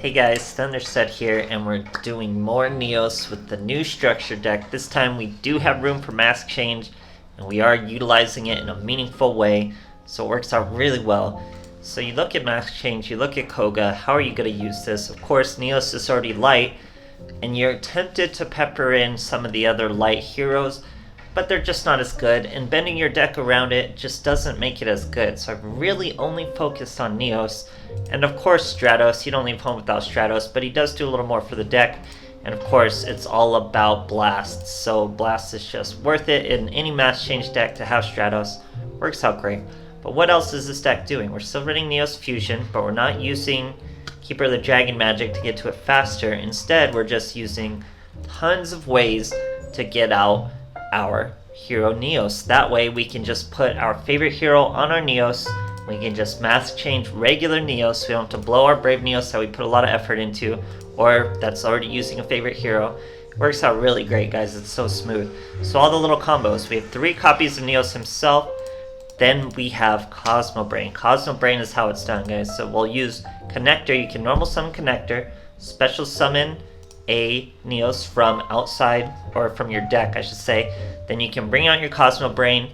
Hey guys, Thunderset here, and we're doing more Neos with the new structure deck. This time we do have room for mask change, and we are utilizing it in a meaningful way, so it works out really well. So you look at mask change, you look at Koga, how are you going to use this? Of course, Neos is already light, and you're tempted to pepper in some of the other light heroes, but they're just not as good, and bending your deck around it just doesn't make it as good. So I've really only focused on Neos, and of course Stratos. You don't leave home without Stratos, but he does do a little more for the deck, and of course it's all about Blast. So Blast is just worth it in any mass change deck to have Stratos. Works out great. But what else is this deck doing? We're still running Neos Fusion, but we're not using Keeper of the Dragon magic to get to it faster. Instead, we're just using tons of ways to get out our hero Neos. That way we can just put our favorite hero on our Neos. We can just mask change regular Neos. We don't have to blow our Brave Neos that we put a lot of effort into, or that's already using a favorite hero. It works out really great, guys. It's so smooth. So all the little combos. We have 3 copies of Neos himself. Then we have Cosmo Brain. Cosmo Brain is how it's done, guys. So we'll use Connector. You can normal summon Connector, special summon a Neos from outside, or from your deck I should say. Then you can bring out your Cosmo Brain,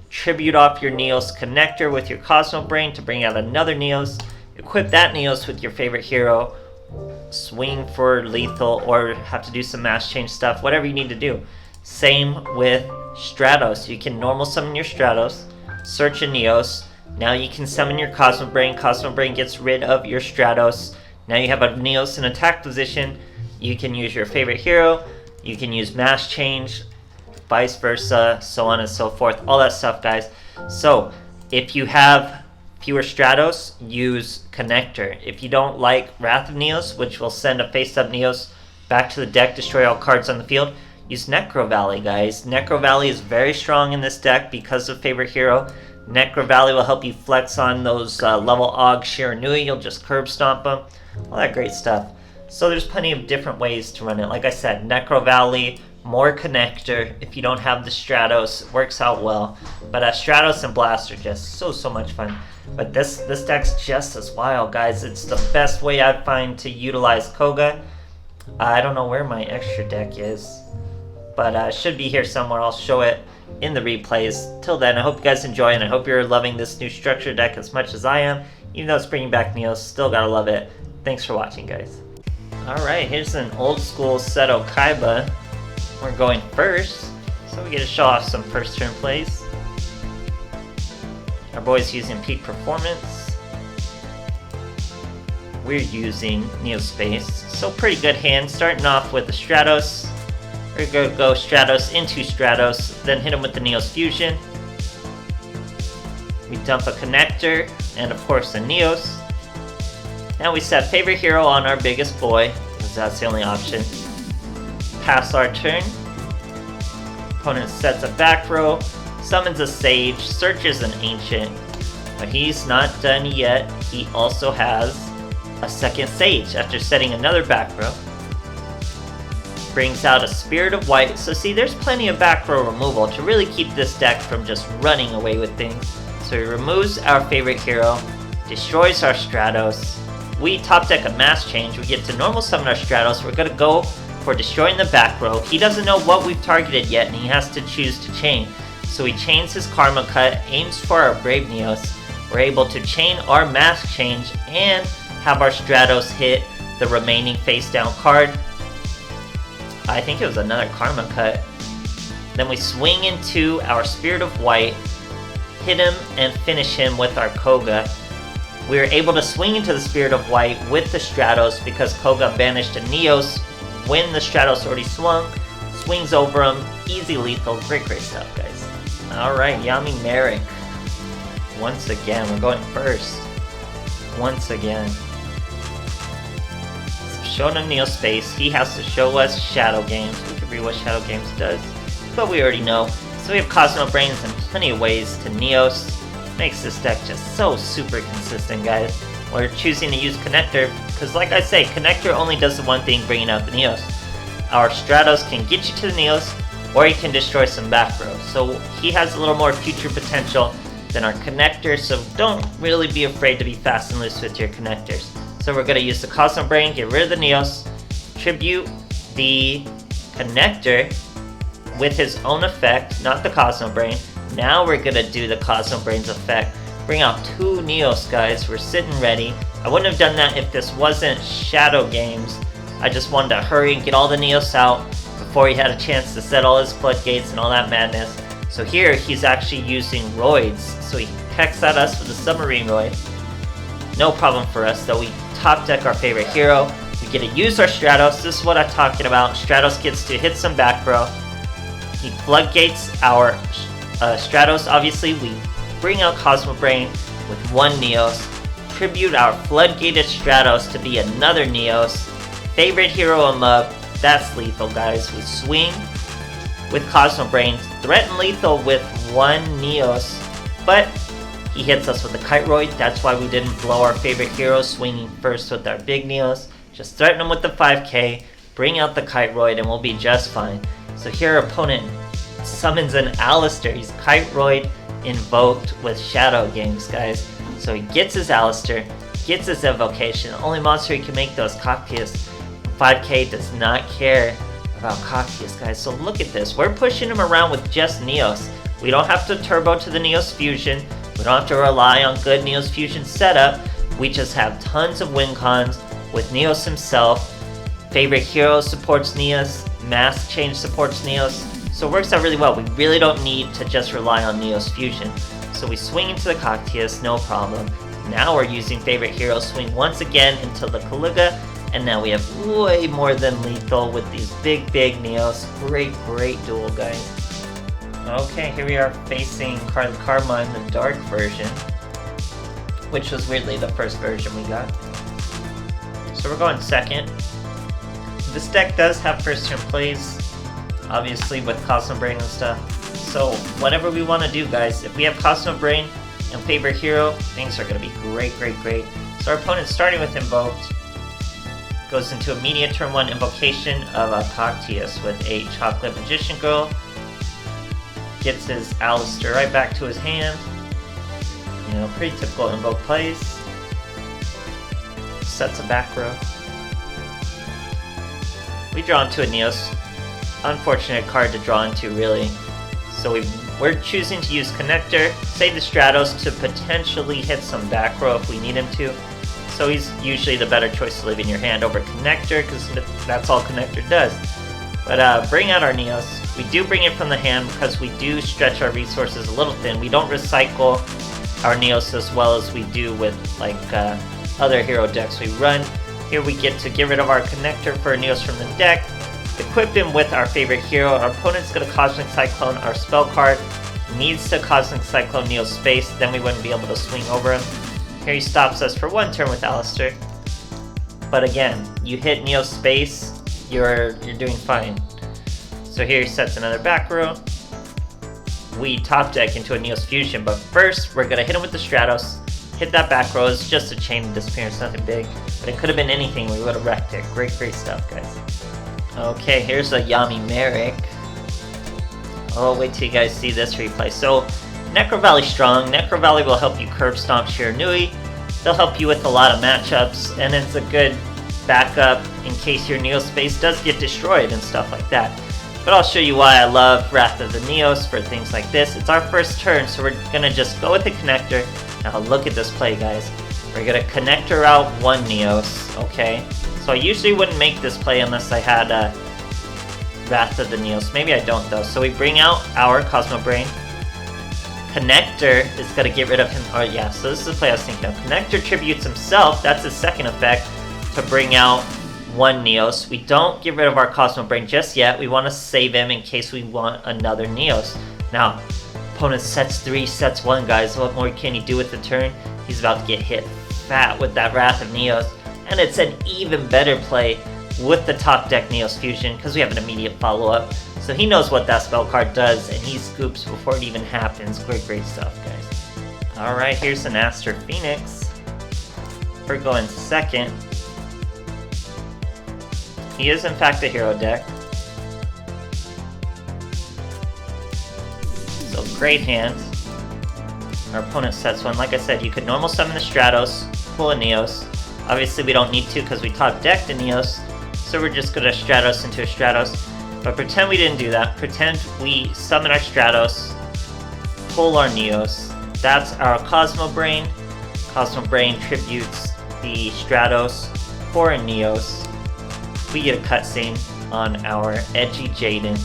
tribute off your Neos Connector with your Cosmo Brain to bring out another Neos, equip that Neos with your favorite hero, swing for lethal, or have to do some mass change stuff, whatever you need to do. Same with Stratos. You can normal summon your Stratos, search a Neos, now you can summon your Cosmo Brain. Cosmo Brain gets rid of your Stratos. Now you have a Neos in attack position. You can use your favorite hero, you can use mass change, vice versa, so on and so forth, all that stuff, guys. So if you have fewer Stratos, use Connector. If you don't like Wrath of Neos, which will send a face-up Neos back to the deck, destroy all cards on the field, use necrovalley, guys. Necrovalley is very strong in this deck because of favorite hero. Necrovalley will help you flex on those level Og Shiranui. You'll just curb stomp them, all that great stuff. So there's plenty of different ways to run it. Like I said, necrovalley, more Connector. If you don't have the Stratos, it works out well. But Stratos and Blast are just so much fun. But this deck's just as wild, guys. It's the best way I find to utilize Koga. I don't know where my extra deck is, but it should be here somewhere. I'll show it in the replays. Till then, I hope you guys enjoy, and I hope you're loving this new structure deck as much as I am. Even though it's bringing back Neos, still gotta love it. Thanks for watching, guys. Alright, here's an old school Seto Kaiba. We're going first, so we get to show off some first turn plays. Our boy's using Peak Performance. We're using Neospace, so pretty good hand. Starting off with the Stratos. We're going to go Stratos into Stratos, then hit him with the Neos Fusion. We dump a Connector, and of course the Neos. Now we set favorite hero on our biggest boy, because that's the only option. Pass our turn. Opponent sets a back row, summons a Sage, searches an Ancient, but he's not done yet. He also has a second Sage after setting another back row. Brings out a Spirit of White. So see, there's plenty of back row removal to really keep this deck from just running away with things. So he removes our favorite hero, destroys our Stratos. We top deck a mass change. We get to normal summon our Stratos. We're going to go for destroying the back row. He doesn't know what we've targeted yet, and he has to choose to chain. So he chains his Karma Cut, aims for our Brave Neos. We're able to chain our mask change and have our Stratos hit the remaining face down card. I think it was another Karma Cut. Then we swing into our Spirit of White, hit him, and finish him with our Koga. We were able to swing into the Spirit of White with the Stratos because Koga banished a Neos when the Stratos already swung. Swings over him, easy lethal, great stuff, guys. Alright, Yami-Marik. Once again, we're going first. Once again. Showing him Neospace, he has to show us Shadow Games. We can read what Shadow Games does, but we already know. So we have Cosmo Brains and plenty of ways to Neos. Makes this deck just so super consistent, guys. We're choosing to use Connector, because like I say, Connector only does the one thing, bringing out the Neos. Our Stratos can get you to the Neos, or he can destroy some back row. So he has a little more future potential than our Connector, so don't really be afraid to be fast and loose with your Connectors. So we're gonna use the Cosmo Brain, get rid of the Neos, tribute the connector with his own effect, not the Cosmo Brain. Now we're gonna do the Cosmo Brain's effect. Bring out 2 Neos, guys. We're sitting ready. I wouldn't have done that if this wasn't Shadow Games. I just wanted to hurry and get all the Neos out before he had a chance to set all his floodgates and all that madness. So here, he's actually using Roids. So he pecks at us with a Submarine Roid. No problem for us, though. We top deck our favorite hero. We get to use our Stratos. This is what I'm talking about. Stratos gets to hit some back row. He floodgates our Stratos, obviously. We bring out Cosmo Brain with 1 Neos. Tribute our floodgated Stratos to be another Neos. Favorite hero him up. That's lethal, guys. We swing with Cosmo Brain. Threaten lethal with 1 Neos. But he hits us with the Kite Roid. That's why we didn't blow our favorite hero, swinging first with our big Neos. Just threaten him with the 5k. Bring out the Kite Roid and we'll be just fine. So here our opponent summons an Alistair. He's Kite Roid invoked with Shadow Games, guys. So he gets his Alistair, gets his invocation. The only monster he can make those Cactus. 5k does not care about Cactus, guys. So look at this. We're pushing him around with just Neos. We don't have to turbo to the Neos Fusion. We don't have to rely on good Neos Fusion setup. We just have tons of win cons with Neos himself. Favorite hero supports Neos. Mask Change supports Neos. So it works out really well. We really don't need to just rely on Neos Fusion. So we swing into the Cactus, no problem. Now we're using favorite hero swing once again into the Koga. And now we have way more than lethal with these big Neos. Great duel, guys. Okay, here we are facing Karma in the dark version, which was weirdly the first version we got. So we're going second. This deck does have first turn plays, obviously with Cosmo Brain and stuff. So whatever we want to do, guys, if we have Cosmo Brain and favorite hero, things are going to be great. So our opponent's starting with invoked. Goes into immediate turn 1 invocation of a Cactus with a Chocolate Magician Girl. Gets his Alistair right back to his hand. You know, pretty typical invoke plays. Sets a back row. We draw into a Neos. Unfortunate card to draw into, really. So we're choosing to use Connector, save the Stratos to potentially hit some back row if we need him to. So he's usually the better choice to leave in your hand over Connector, because that's all Connector does. But bring out our Neos. We do bring it from the hand because we do stretch our resources a little thin. We don't recycle our Neos as well as we do with like other hero decks we run. Here we get to get rid of our Connector for Neos from the deck, equip him with our favorite hero. Our opponent's going to Cosmic Cyclone our spell card. Needs to Cosmic Cyclone Neos space, then we wouldn't be able to swing over him. Here he stops us for 1 turn with Alistair. But again, you hit Neos space, you're doing fine. So here he sets another back row. We top deck into a Neos Fusion, but first we're going to hit him with the Stratos. Hit that back row. It's just a chain of disappearance, nothing big. But it could have been anything, we would have wrecked it. Great stuff, guys. Okay, here's a Yami-Marik. Oh, wait till you guys see this replay. So, Necrovalley strong. Necrovalley will help you curve stomp Shiranui. They'll help you with a lot of matchups, and it's a good backup in case your Neos space does get destroyed and stuff like that. But I'll show you why I love Wrath of the Neos for things like this. It's our first turn, so we're gonna just go with the Connector. Now look at this play, guys. We're gonna Connector out 1 Neos, okay? So I usually wouldn't make this play unless I had Wrath of the Neos. Maybe I don't though. So we bring out our Cosmo Brain. Connector is gonna get rid of him. Oh yeah, so this is the play I was thinking of. Connector tributes himself, that's his second effect, to bring out 1 Neos. We don't get rid of our Cosmo Brain just yet. We want to save him in case we want another Neos. Now, opponent sets 3, sets 1, guys. What more can he do with the turn? He's about to get hit fat with that Wrath of Neos. And it's an even better play with the top deck Neos Fusion because we have an immediate follow-up. So he knows what that spell card does and he scoops before it even happens. Great stuff, guys. Alright, here's an Aster Phoenix. We're going second. He is in fact a hero deck. So great hand. Our opponent sets 1. Like I said, you could normal summon the Stratos, pull a Neos. Obviously we don't need to because we top decked a Neos, so we're just gonna Stratos into a Stratos. But pretend we didn't do that. Pretend we summon our Stratos, pull our Neos. That's our Cosmo Brain. Cosmo Brain tributes the Stratos for a Neos. We get a cutscene on our edgy Jaden.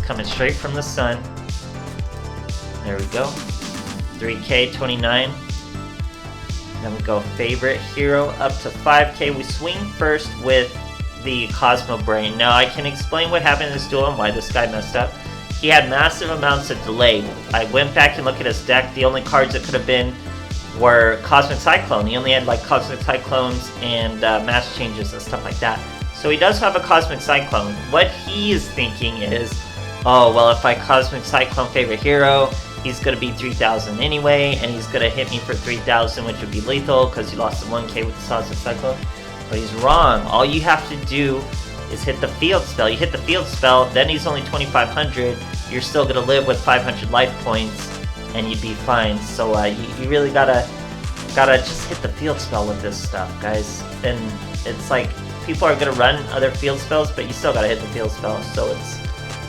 Coming straight from the sun. There we go. 3K 29. Then we go favorite hero up to 5K. We swing first with the Cosmo Brain. Now I can explain what happened in this duel and why this guy messed up. He had massive amounts of delay. I went back and looked at his deck. The only cards that could have been were Cosmic Cyclone. He only had like Cosmic Cyclones and mass changes and stuff like that. So he does have a Cosmic Cyclone. What he is thinking is, oh, well, if I Cosmic Cyclone favorite hero, he's going to be 3,000 anyway, and he's going to hit me for 3,000, which would be lethal because you lost the 1k with the Cosmic Cyclone. But he's wrong. All you have to do is hit the field spell. You hit the field spell, then he's only 2,500. You're still going to live with 500 life points, and you'd be fine. So you really gotta just hit the field spell with this stuff, guys. And it's like, people are gonna run other field spells, but you still gotta hit the field spell. So it's,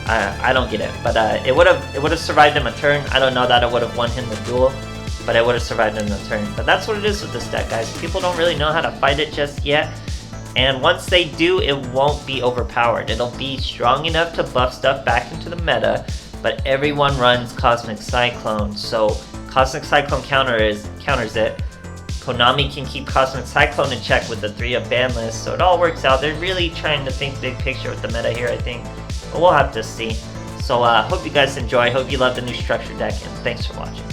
I don't get it. But it would have survived him a turn. I don't know that it would have won him the duel, but it would have survived him the turn. But that's what it is with this deck, guys. People don't really know how to fight it just yet. And once they do, it won't be overpowered. It'll be strong enough to buff stuff back into the meta, but everyone runs Cosmic Cyclone, so Cosmic Cyclone counters it. Konami can keep Cosmic Cyclone in check with the 3-up ban list, so it all works out. They're really trying to think big picture with the meta here, I think, but we'll have to see. So hope you guys enjoy, hope you love the new structure deck, and thanks for watching.